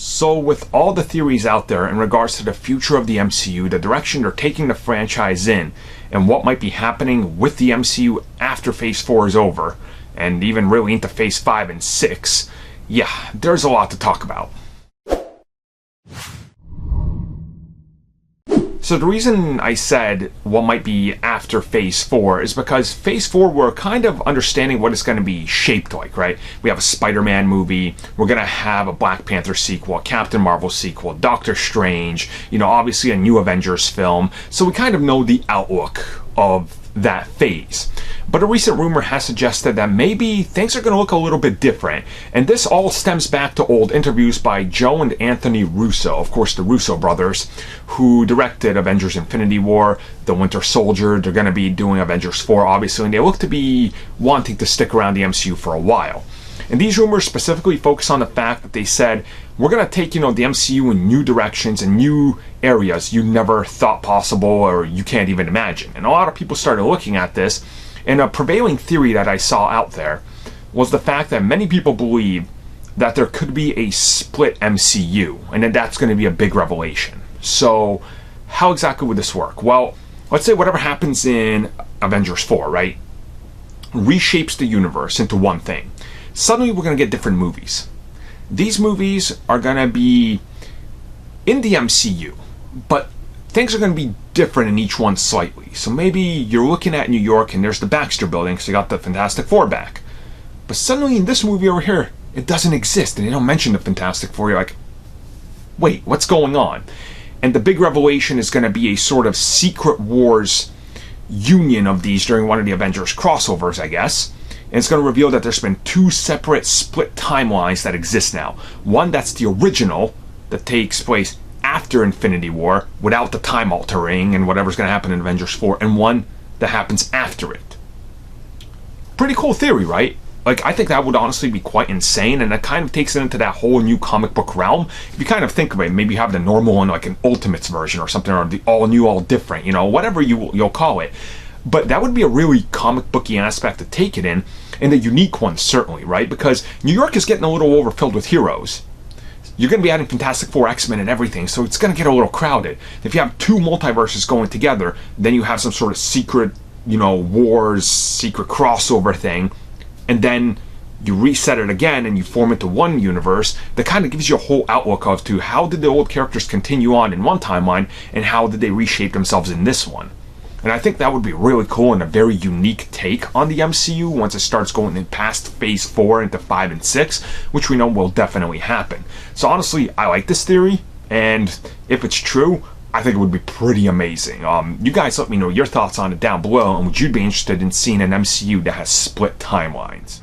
So with all the theories out there in regards to the future of the MCU, the direction they're taking the franchise in, and what might be happening with the MCU after Phase 4 is over, and even really into Phase 5 and 6, yeah, there's a lot to talk about. So the reason I said what might be after Phase 4 is because Phase 4 we're kind of understanding what it's going to be shaped like, right? We have a Spider-Man movie, we're going to have a Black Panther sequel, a Captain Marvel sequel, Doctor Strange, obviously a new Avengers film, so we kind of know the outlook of that phase. But a recent rumor has suggested that maybe things are going to look a little bit different, and this all stems back to old interviews by Joe and Anthony Russo, of course the Russo brothers, who directed Avengers Infinity War, The Winter Soldier. They're going to be doing Avengers 4 obviously, and they look to be wanting to stick around the MCU for a while. And these rumors specifically focus on the fact that they said, we're going to take, the MCU in new directions and new areas you never thought possible or you can't even imagine. And a lot of people started looking at this, and a prevailing theory that I saw out there was the fact that many people believe that there could be a split MCU, and that that's going to be a big revelation. So, how exactly would this work? Well, let's say whatever happens in Avengers 4, right, reshapes the universe into one thing. Suddenly we're going to get different movies. These movies are going to be in the MCU, but things are going to be different in each one slightly. So maybe you're looking at New York and there's the Baxter Building, so you got the Fantastic Four back. But suddenly in this movie over here, it doesn't exist, and they don't mention the Fantastic Four. You're like, wait, what's going on? And the big revelation is going to be a sort of Secret Wars union of these during one of the Avengers crossovers, I guess. And it's going to reveal that there's been two separate split timelines that exist now. One that's the original, that takes place after Infinity War, without the time altering and whatever's going to happen in Avengers 4, and one that happens after it. Pretty cool theory, right? Like, I think that would honestly be quite insane, and that kind of takes it into that whole new comic book realm. If you kind of think of it, maybe you have the normal one, like an Ultimates version or something, or the all new, all different, whatever you'll call it. But that would be a really comic booky aspect to take it in, and a unique one certainly, right? Because New York is getting a little overfilled with heroes. You're going to be adding Fantastic Four, X-Men, and everything, so it's going to get a little crowded. If you have two multiverses going together, then you have some sort of secret, wars, secret crossover thing, and then you reset it again and you form into one universe that kind of gives you a whole outlook of to how did the old characters continue on in one timeline and how did they reshape themselves in this one. And I think that would be really cool and a very unique take on the MCU once it starts going in past Phase 4 into 5 and 6, which we know will definitely happen. So honestly, I like this theory, and if it's true, I think it would be pretty amazing. You guys let me know your thoughts on it down below, and would you be interested in seeing an MCU that has split timelines?